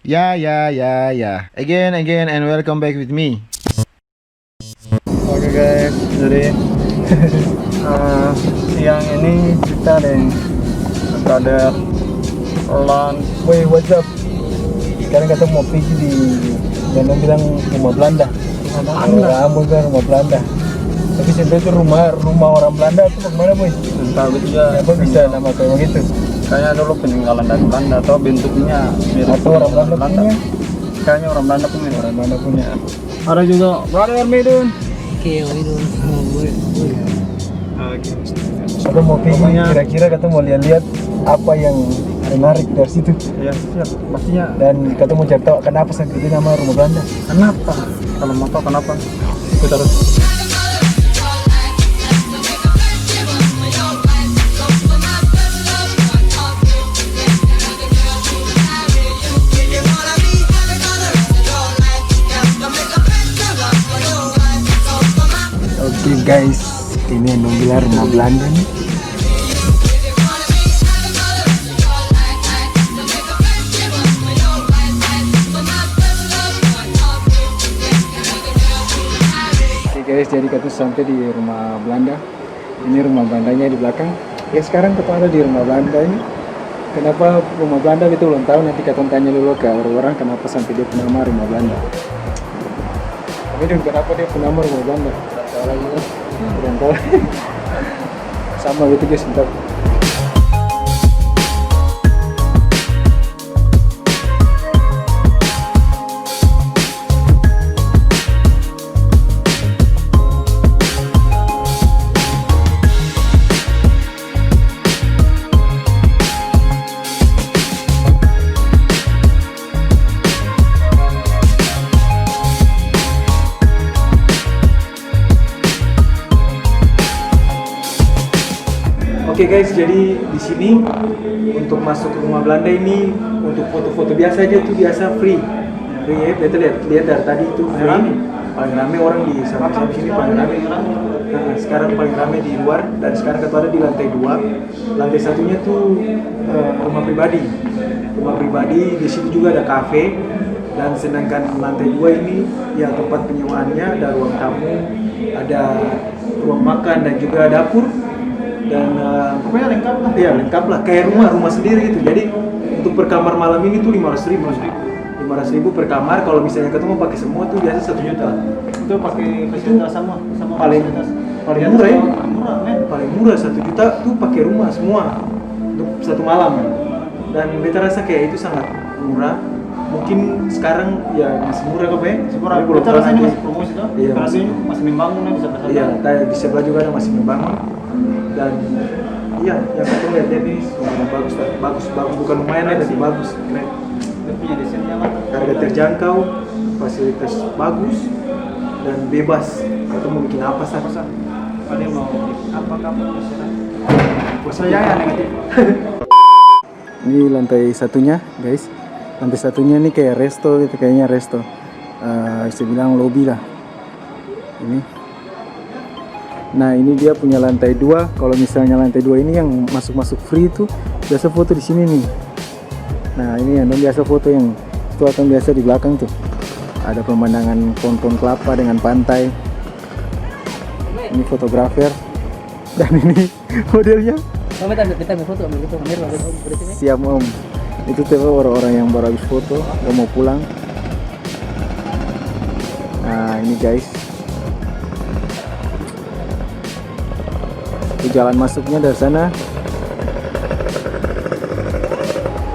Ya. Again, and welcome back with me. Oke guys, jadi siang ini kita ada what's up? Sekarang kita mau pergi di Bandung bilang rumah Belanda. Kamu kan rumah Belanda. Tapi sebenarnya itu rumah orang Belanda itu bagaimana boy? Entah begitu ya. Apa bisa nama kayak begitu? Kayaknya dulu peninggalan dari Belanda atau bentuknya mirip Atau orang Belanda punya? Kayaknya orang Belanda punya. Orang Belanda punya. Ada juga Brother Medun. Kita mau pergi kira-kira kita mau lihat apa yang menarik dari situ. Ya siap, pastinya. Dan kita mau cari tahu kenapa sampai itu nama rumah Belanda. Kenapa? Kalau mau tahu kenapa? Ikut terus. Oke guys, ini yang bilang rumah Belanda nih. Oke guys, jadi kita sampai di rumah Belanda. Ini rumah Belandanya di belakang. Ya sekarang kita ada di rumah Belanda ini. Kenapa rumah Belanda itu belum tahu, nanti kita tanya dulu ke orang-orang kenapa sampai dia punya nama rumah Belanda. Tapi kenapa dia punya nama rumah Belanda? Belum tahu. Sama gitu guys, bentar. Oke guys, jadi di sini untuk masuk ke rumah Belanda ini untuk foto-foto biasa aja tuh biasa free ya. Kita lihat dari tadi itu free. Paling rame orang di sana sini paling rame. Nah, sekarang paling rame di luar dan sekarang kita ada di lantai 2. Lantai satunya tuh rumah pribadi. Rumah pribadi, di situ juga ada kafe. Dan sedangkan lantai 2 ini ya tempat penyewaannya, ada ruang tamu, ada ruang makan dan juga dapur. Dan pokoknya lengkap lah. Iya lengkap lah, kayak rumah sendiri itu. Jadi untuk per kamar malam ini tuh 500.000 per kamar. Kalau misalnya ketemu pakai semua tuh biasa 1 juta. Itu pakai fasilitas sama paling fasilitas. paling murah ya. Murah men. Paling murah 1 juta tuh pakai rumah semua untuk 1 malam. Dan beta rasa kayak itu sangat murah. Mungkin sekarang ya masih murah kok ya. Murah. Kita rasanya masih promosi tuh. Iya, masih membangun di sebelah. Iya, di sebelah juga ada masih membangun. Dan iya, yang kita lihat ini bagus bukan lumayan ya, tapi bagus, keren. Dia punya desainnya mantap. Harga terjangkau, fasilitas bagus dan bebas. Kita mau bikin apa saja. Kalau dia mau apa kamu terserah. Saya ya negatif. Ini lantai satunya, guys. Lantai satunya ini kayak resto gitu, kayaknya resto. Saya bilang lobby lah. Ini. Nah ini dia punya lantai 2. Kalau misalnya lantai 2 ini yang masuk free itu biasa foto di sini nih. Nah ini yang biasa foto yang itu akan biasa di belakang tuh. Ada pemandangan pohon kelapa dengan pantai. Ini fotografer dan ini modelnya. Kita ambil foto, Siap om. Itu tuh orang-orang yang baru habis foto, udah mau pulang. Nah ini guys. Jalan masuknya dari sana.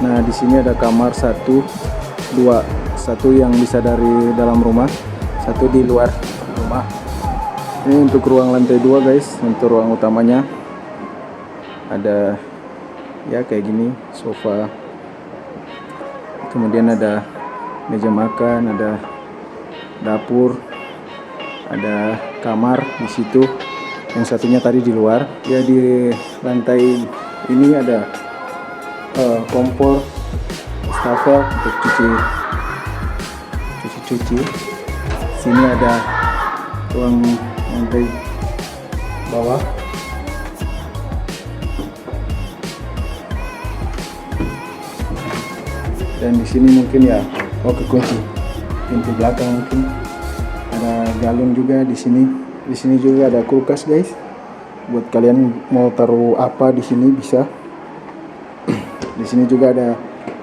Nah di sini ada kamar 1, 2, 1 yang bisa dari dalam rumah, 1 di luar rumah. Ini untuk ruang lantai 2 guys. Untuk ruang utamanya ada ya kayak gini, sofa, kemudian ada meja makan, ada dapur, ada kamar di situ. Yang satunya tadi di luar. Ya di lantai ini ada kompor, wastafel untuk cuci. Sini ada ruang lantai bawah. Dan di sini mungkin ya Oke, kunci. Pintu belakang mungkin. Ada galon juga di sini. Di sini juga ada kulkas, guys. Buat kalian mau taruh apa di sini bisa. Di sini juga ada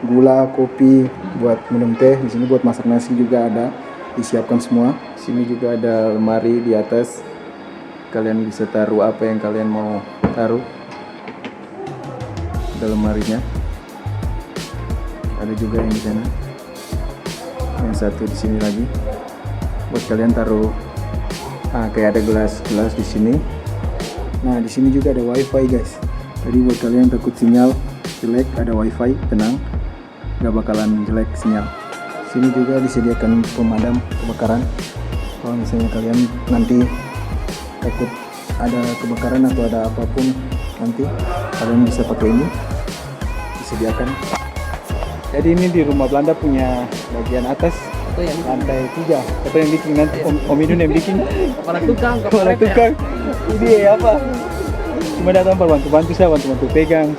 gula, kopi, buat minum teh. Di sini buat masak nasi juga ada, disiapkan semua. Di sini juga ada lemari di atas. Kalian bisa taruh apa yang kalian mau taruh. Ada lemarinya. Ada juga yang di sana. Yang satu di sini lagi. Buat kalian taruh kayak ada gelas-gelas di sini. Nah, di sini juga ada wifi, guys. Jadi buat kalian takut sinyal jelek, ada wifi, tenang, nggak bakalan jelek sinyal. Sini juga disediakan pemadam kebakaran. Kalau misalnya kalian nanti takut ada kebakaran atau ada apapun, nanti kalian bisa pakai ini, disediakan. Jadi ini di rumah Belanda punya bagian atas lantai 3. Apa yang bikin nanti Om Idun yang bikin? Kepala tukang, Kepala tukang. Ini apa? Cuma datang bantu-bantu saya, bantu-bantu pegang.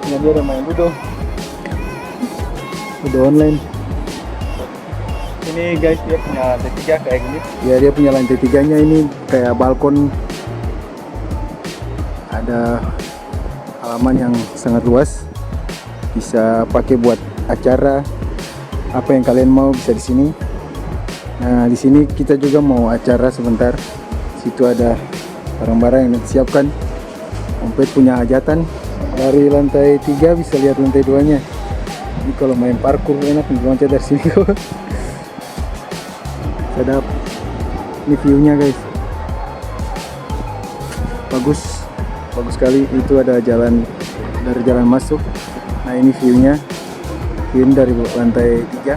Ini dia udah main ludo. Ludo online. Ini guys, dia punya lantai 3 kayak gini. Ya, dia punya lantai 3-nya ini kayak balkon. Ada halaman yang sangat luas. Bisa pakai buat acara. Apa yang kalian mau bisa di sini. Nah, di sini kita juga mau acara sebentar. Situ ada barang-barang yang disiapkan. Ompet punya hajatan. Dari lantai 3 bisa lihat lantai 2-nya. Jadi kalau main parkour enak loncat dari sini. Sedap. Ini view-nya, guys. Bagus. Bagus sekali. Itu ada jalan dari jalan masuk. Nah, ini view-nya. View dari lantai 3.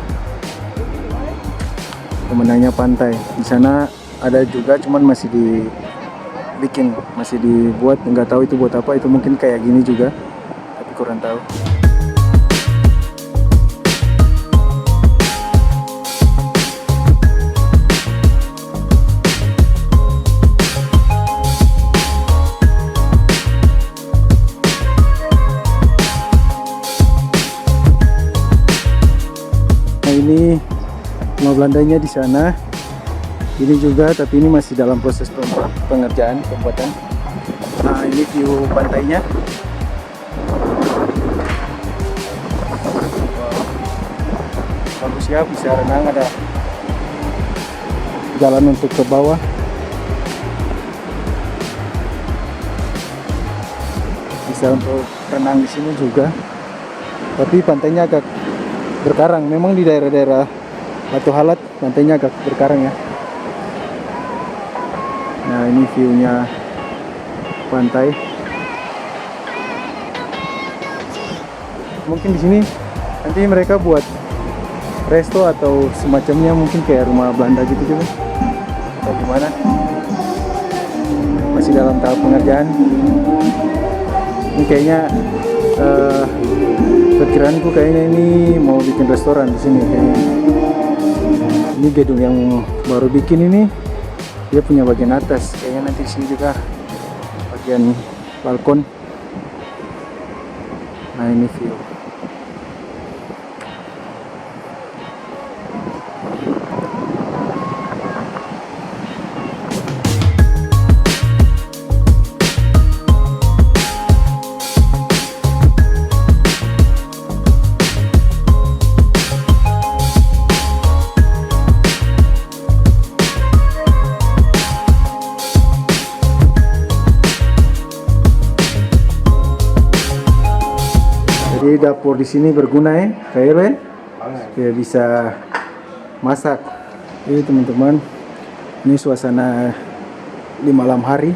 Pemandangannya pantai. Di sana ada juga, cuman masih dibikin, masih dibuat, nggak tahu itu buat apa. Itu mungkin kayak gini juga, tapi kurang tahu. Ini rumah Belandanya di sana. Ini juga, tapi ini masih dalam proses pengerjaan pembuatan. Nah, ini view pantainya. Bagus ya, bisa renang, ada jalan untuk ke bawah. Bisa untuk renang di sini juga. Tapi pantainya agak berkarang. Memang di daerah-daerah Batu Halat pantainya agak berkarang ya. Nah, ini view-nya pantai. Mungkin di sini nanti mereka buat resto atau semacamnya, mungkin kayak rumah Belanda gitu juga. Atau gimana? Masih dalam tahap pengerjaan. Ini kayaknya perkiraanku kayaknya ini mau bikin restoran di sini kayaknya. Ini gedung yang baru bikin ini, dia punya bagian atas. Kayaknya nanti di sini juga bagian balkon. Nah, ini view. Jadi dapur di sini berguna ya, kayak Ben, ya bisa masak. Jadi teman-teman, ini suasana di malam hari.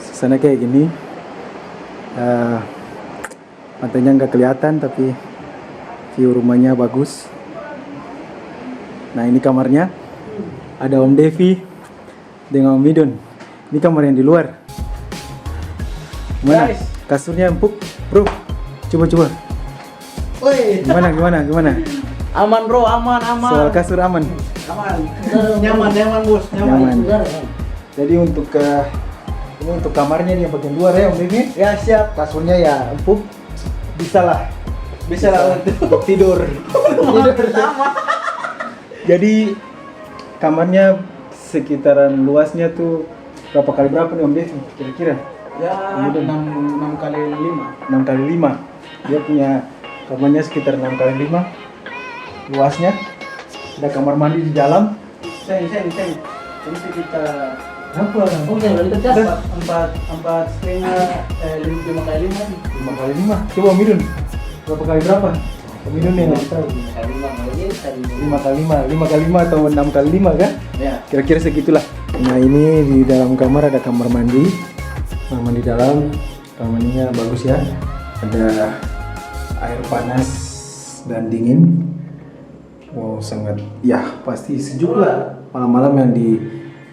Suasana kayak gini, pantainya nggak kelihatan tapi view rumahnya bagus. Nah, ini kamarnya, ada Om Devi dengan Om Idun. Ini kamar yang di luar. Gimana? Kasurnya empuk, bro. Coba. Woi, Gimana? aman bro, aman. Soal kasur aman. Nyaman bos, Nyaman. Jadi untuk ini untuk kamarnya nih yang bagian luar ya Om Devi. Ya siap. Kasurnya ya empuk, bisa lah Bisa lah untuk tidur. rumah pertama. Jadi kamarnya sekitaran luasnya tuh berapa kali berapa nih Om Des kira-kira? Ya 6 kali 5. 6 kali 5. Dia punya kamarnya sekitar 6 kali 5 luasnya. Ada kamar mandi di dalam. Seng. Ini sekitar Apa? oke, berarti tercatat 4,5 5 kali 5 sih. 5 kali 5. Coba Om Idun. Berapa kali berapa? Om Idun yang ngasih tahu. 5 kali 5 kali 5 kali 5, 5 kali 5 atau 6 kali 5 kan? Ya. Kira-kira segitulah. Nah ini di dalam kamar ada kamar mandi. Kamar mandi dalam, kamar mandinya bagus ya. Ada air panas dan dingin. Wow sangat, ya pasti sejuk lah. Malam-malam yang di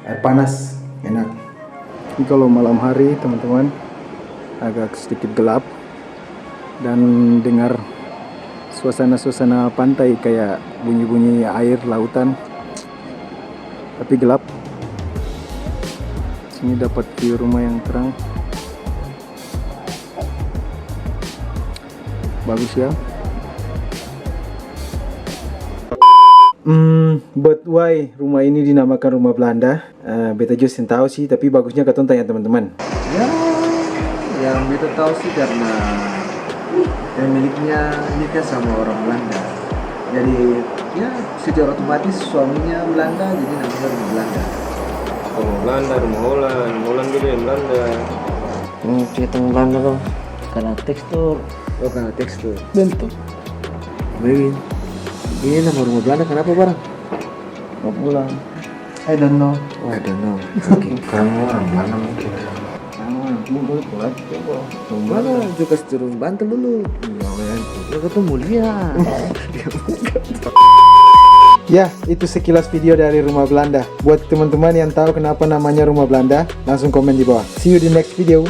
air panas enak. Ini kalau malam hari teman-teman agak sedikit gelap dan dengar suasana-suasana pantai kayak bunyi-bunyi air lautan, tapi gelap. Sini dapat view rumah yang terang, bagus ya. But why rumah ini dinamakan rumah Belanda? Beta just yang tahu sih, tapi bagusnya katong tanya teman-teman. Ya, yang beta tahu sih karena pemiliknya nikah sama orang Belanda. Jadi ya secara otomatis suaminya Belanda, jadi namanya rumah Belanda. Rumah Belanda, rumah Holland gitu yang Belanda. Cerita Belanda tuh karena tekstur, Oh karena tekstur. bentuk. Baik. Ini nama rumah Belanda kenapa barang? Mau pulang. I don't know. I don't know. Oke. Kamu orang mana mungkin? Mana juga turun Banten dulu. Lo ketemu lihat. Ya, itu sekilas video dari rumah Belanda. Buat teman-teman yang tahu kenapa namanya rumah Belanda, langsung komen di bawah. See you di next video.